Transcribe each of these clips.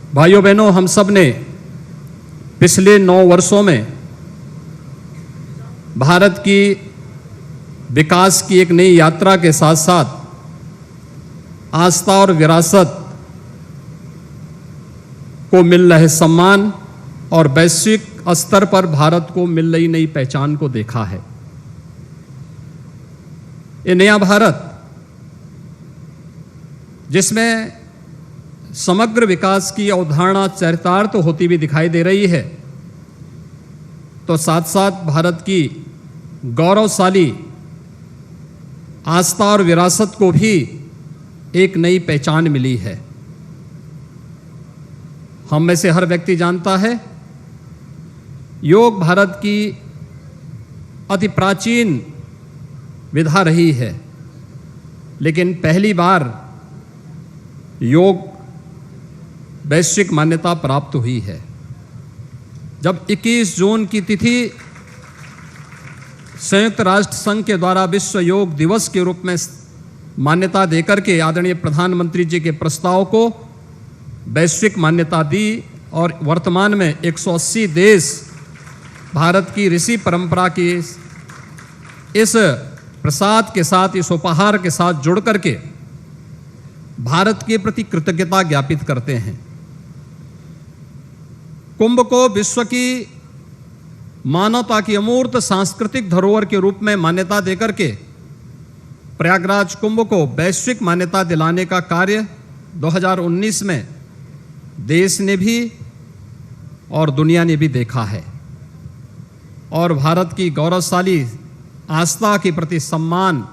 भाइयों बहनों, हम सब ने पिछले 9 वर्षों में भारत की विकास की एक नई यात्रा के साथ साथ आस्था और विरासत को मिल रहे सम्मान और वैश्विक स्तर पर भारत को मिल रही नई पहचान को देखा है। ये नया भारत जिसमें समग्र विकास की अवधारणा चरितार्थ होती हुई दिखाई दे रही है, तो साथ साथ भारत की गौरवशाली आस्था और विरासत को भी एक नई पहचान मिली है। हम में से हर व्यक्ति जानता है, योग भारत की अति प्राचीन विधा रही है, लेकिन पहली बार योग वैश्विक मान्यता प्राप्त हुई है। जब 21 जून की तिथि संयुक्त राष्ट्र संघ के द्वारा विश्व योग दिवस के रूप में मान्यता देकर के आदरणीय प्रधानमंत्री जी के प्रस्ताव को वैश्विक मान्यता दी और वर्तमान में 180 देश भारत की ऋषि परंपरा की इस प्रसाद के साथ, इस उपहार के साथ जुड़ करके भारत के प्रति कृतज्ञता ज्ञापित करते हैं। कुंभ को विश्व की मानवता की अमूर्त सांस्कृतिक धरोहर के रूप में मान्यता देकर के प्रयागराज कुंभ को वैश्विक मान्यता दिलाने का कार्य 2019 में देश ने भी और दुनिया ने भी देखा है। और भारत की गौरवशाली आस्था के प्रति सम्मान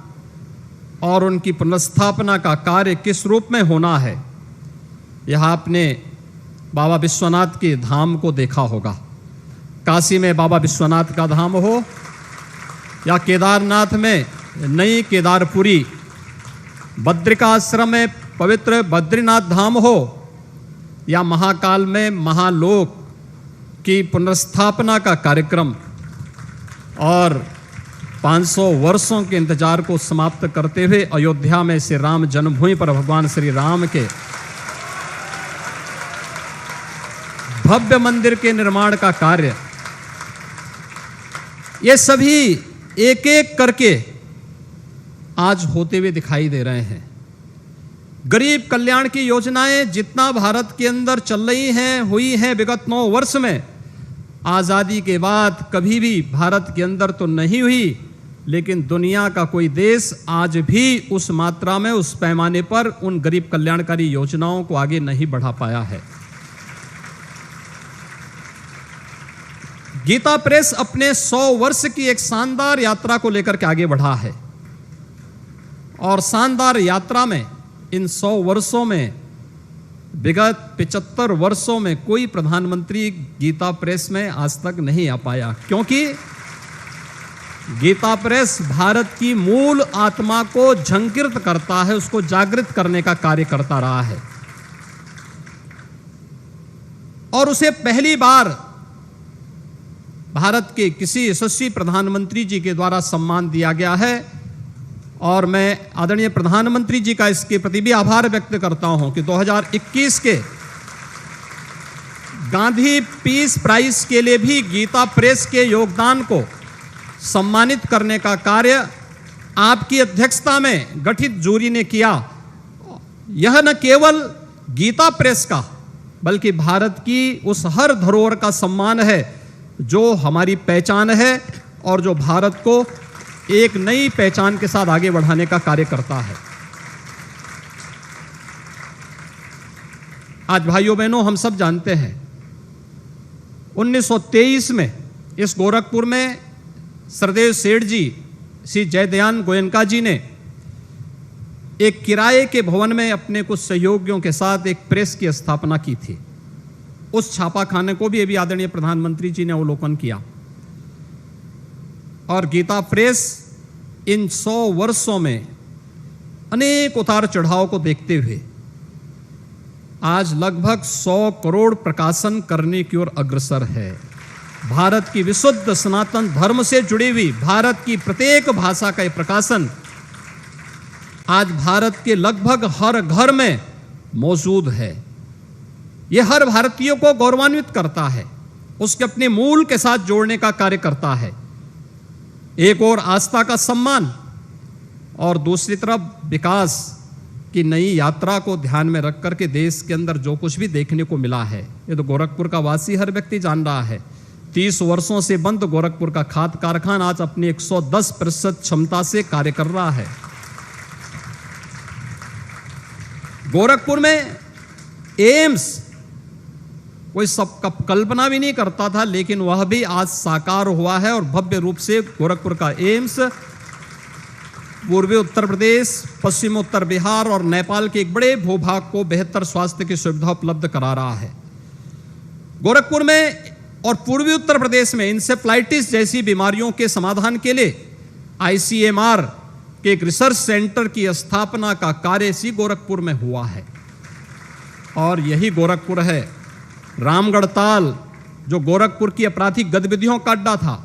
और उनकी पुनर्स्थापना का कार्य किस रूप में होना है, यह आपने बाबा विश्वनाथ के धाम को देखा होगा। काशी में बाबा विश्वनाथ का धाम हो या केदारनाथ में नई केदारपुरी, बद्रिकाश्रम में पवित्र बद्रीनाथ धाम हो या महाकाल में महालोक की पुनर्स्थापना का कार्यक्रम और 500 वर्षों के इंतजार को समाप्त करते हुए अयोध्या में श्री राम जन्मभूमि पर भगवान श्री राम के भव्य मंदिर के निर्माण का कार्य, ये सभी एक एक करके आज होते हुए दिखाई दे रहे हैं। गरीब कल्याण की योजनाएं जितना भारत के अंदर चल रही हैं, हुई हैं विगत 9 वर्ष में, आज़ादी के बाद कभी भी भारत के अंदर तो नहीं हुई, लेकिन दुनिया का कोई देश आज भी उस मात्रा में, उस पैमाने पर उन गरीब कल्याणकारी योजनाओं को आगे नहीं बढ़ा पाया है। गीता प्रेस अपने 100 वर्ष की एक शानदार यात्रा को लेकर के आगे बढ़ा है और शानदार यात्रा में इन 100 वर्षों में विगत 75 वर्षों में कोई प्रधानमंत्री गीता प्रेस में आज तक नहीं आ पाया, क्योंकि गीता प्रेस भारत की मूल आत्मा को झंकृत करता है, उसको जागृत करने का कार्य करता रहा है। और उसे पहली बार भारत के किसी यशस्वी प्रधानमंत्री जी के द्वारा सम्मान दिया गया है और मैं आदरणीय प्रधानमंत्री जी का इसके प्रति भी आभार व्यक्त करता हूं कि 2021 के गांधी पीस प्राइज के लिए भी गीता प्रेस के योगदान को सम्मानित करने का कार्य आपकी अध्यक्षता में गठित जूरी ने किया। यह न केवल गीता प्रेस का बल्कि भारत की उस हर धरोहर का सम्मान है जो हमारी पहचान है और जो भारत को एक नई पहचान के साथ आगे बढ़ाने का कार्य करता है। आज भाइयों बहनों, हम सब जानते हैं 1923 में इस गोरखपुर में सरदेव सेठ जी, श्री जयदयान गोयनका जी ने एक किराए के भवन में अपने कुछ सहयोगियों के साथ एक प्रेस की स्थापना की थी। उस छापाखाने को भी अभी आदरणीय प्रधानमंत्री जी ने अवलोकन किया और गीता प्रेस इन 100 वर्षों में अनेक उतार चढ़ाव को देखते हुए आज लगभग 100 करोड़ प्रकाशन करने की ओर अग्रसर है। भारत की विशुद्ध सनातन धर्म से जुड़ी हुई भारत की प्रत्येक भाषा का प्रकाशन आज भारत के लगभग हर घर में मौजूद है। ये हर भारतीय को गौरवान्वित करता है, उसके अपने मूल के साथ जोड़ने का कार्य करता है। एक और आस्था का सम्मान और दूसरी तरफ विकास की नई यात्रा को ध्यान में रख करके देश के अंदर जो कुछ भी देखने को मिला है, ये तो गोरखपुर का वासी हर व्यक्ति जान रहा है। 30 वर्षों से बंद गोरखपुर का खाद कारखाना आज अपनी 110% क्षमता से कार्य कर रहा है। गोरखपुर में एम्स कोई सब कल्पना भी नहीं करता था, लेकिन वह भी आज साकार हुआ है और भव्य रूप से गोरखपुर का एम्स पूर्वी उत्तर प्रदेश, पश्चिम उत्तर बिहार और नेपाल के एक बड़े भूभाग को बेहतर स्वास्थ्य की सुविधा उपलब्ध करा रहा है। गोरखपुर में और पूर्वी उत्तर प्रदेश में इंसेफ्लाइटिस जैसी बीमारियों के समाधान के लिए ICMR के एक रिसर्च सेंटर की स्थापना का कार्य इसी गोरखपुर में हुआ है। और यही गोरखपुर है रामगढ़ ताल, जो गोरखपुर की आपराधिक गतिविधियों का अड्डा था,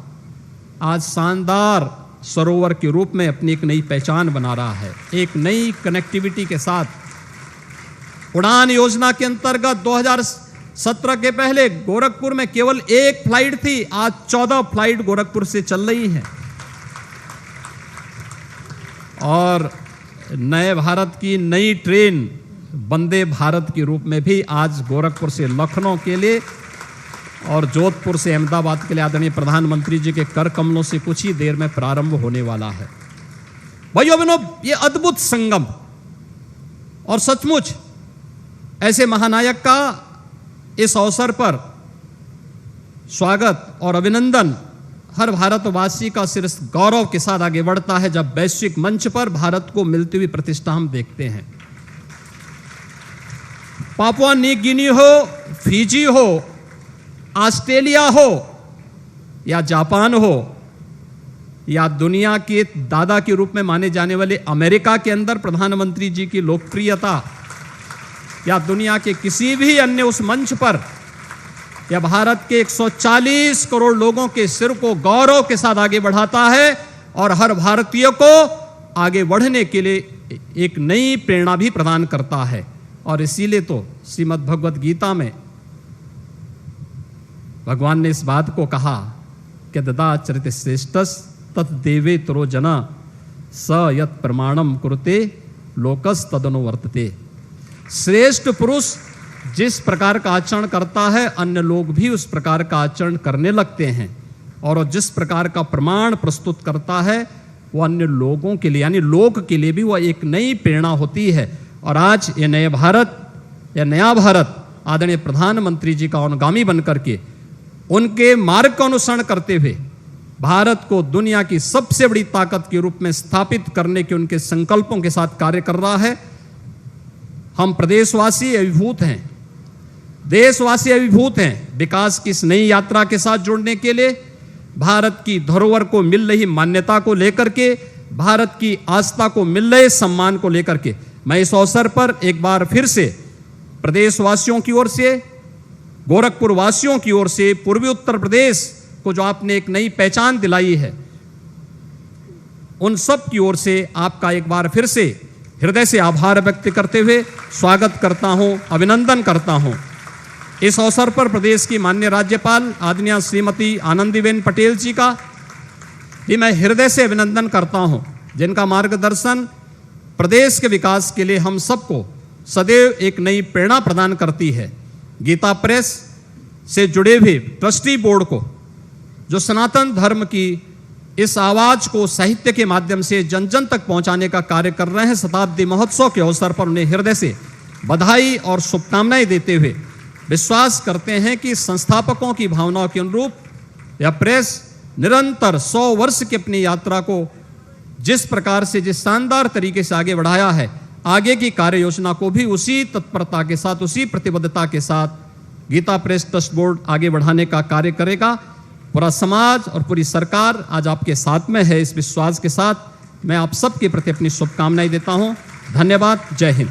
आज शानदार सरोवर के रूप में अपनी एक नई पहचान बना रहा है। एक नई कनेक्टिविटी के साथ उड़ान योजना के अंतर्गत 2017 के पहले गोरखपुर में केवल 1 फ्लाइट थी, आज 14 फ्लाइट गोरखपुर से चल रही हैं। और नए भारत की नई ट्रेन वंदे भारत के रूप में भी आज गोरखपुर से लखनऊ के लिए और जोधपुर से अहमदाबाद के लिए आदरणीय प्रधानमंत्री जी के कर कमलों से कुछ ही देर में प्रारंभ होने वाला है। भाइयों बहनों, ये अद्भुत संगम और सचमुच ऐसे महानायक का इस अवसर पर स्वागत और अभिनंदन हर भारतवासी का सिर गौरव के साथ आगे बढ़ता है जब वैश्विक मंच पर भारत को मिलती हुई प्रतिष्ठा हम देखते हैं। पापुआ न्यू गिनी हो, फिजी हो, ऑस्ट्रेलिया हो या जापान हो या दुनिया के दादा के रूप में माने जाने वाले अमेरिका के अंदर प्रधानमंत्री जी की लोकप्रियता या दुनिया के किसी भी अन्य उस मंच पर या भारत के 140 करोड़ लोगों के सिर को गौरव के साथ आगे बढ़ाता है और हर भारतीय को आगे बढ़ने के लिए एक नई प्रेरणा भी प्रदान करता है। और इसीलिए तो श्रीमद् भगवद गीता में भगवान ने इस बात को कहा कि ददा चरित श्रेष्ठस तत् देवे तरो जना स यत प्रमाणम कुरुते लोकस तदनुवर्तते। श्रेष्ठ पुरुष जिस प्रकार का आचरण करता है, अन्य लोग भी उस प्रकार का आचरण करने लगते हैं और जिस प्रकार का प्रमाण प्रस्तुत करता है वो अन्य लोगों के लिए यानी लोक के लिए भी वह एक नई प्रेरणा होती है। और आज ये नए भारत या नया भारत आदरणीय प्रधानमंत्री जी का अनुगामी बनकर के उनके मार्ग का अनुसरण करते हुए भारत को दुनिया की सबसे बड़ी ताकत के रूप में स्थापित करने के उनके संकल्पों के साथ कार्य कर रहा है। हम प्रदेशवासी अभिभूत हैं, देशवासी अभिभूत हैं विकास की इस नई यात्रा के साथ जुड़ने के लिए, भारत की धरोहर को मिल रही मान्यता को लेकर के, भारत की आस्था को मिल रहे सम्मान को लेकर के मैं इस अवसर पर एक बार फिर से प्रदेशवासियों की ओर से, गोरखपुर वासियों की ओर से, पूर्वी उत्तर प्रदेश को जो आपने एक नई पहचान दिलाई है, उन सब की ओर से आपका एक बार फिर से हृदय से आभार व्यक्त करते हुए स्वागत करता हूं, अभिनंदन करता हूं। इस अवसर पर प्रदेश की माननीय राज्यपाल आदरणीय श्रीमती आनंदीबेन पटेल जी का भी मैं हृदय से अभिनंदन करता हूं, जिनका मार्गदर्शन प्रदेश के विकास के लिए हम सबको सदैव एक नई प्रेरणा प्रदान करती है। गीता प्रेस से जुड़े हुए ट्रस्टी बोर्ड को, जो सनातन धर्म की इस आवाज को साहित्य के माध्यम से जन जन तक पहुंचाने का कार्य कर रहे हैं, शताब्दी महोत्सव के अवसर पर उन्हें हृदय से बधाई और शुभकामनाएं देते हुए विश्वास करते हैं कि संस्थापकों की भावनाओं के अनुरूप यह प्रेस निरंतर 100 वर्ष की अपनी यात्रा को जिस प्रकार से जिस शानदार तरीके से आगे बढ़ाया है, आगे की कार्य योजना को भी उसी तत्परता के साथ, उसी प्रतिबद्धता के साथ गीता प्रेस ट्रस्ट बोर्ड आगे बढ़ाने का कार्य करेगा। पूरा समाज और पूरी सरकार आज आपके साथ में है। इस विश्वास के साथ मैं आप सबके प्रति अपनी शुभकामनाएं देता हूं। धन्यवाद। जय हिंद।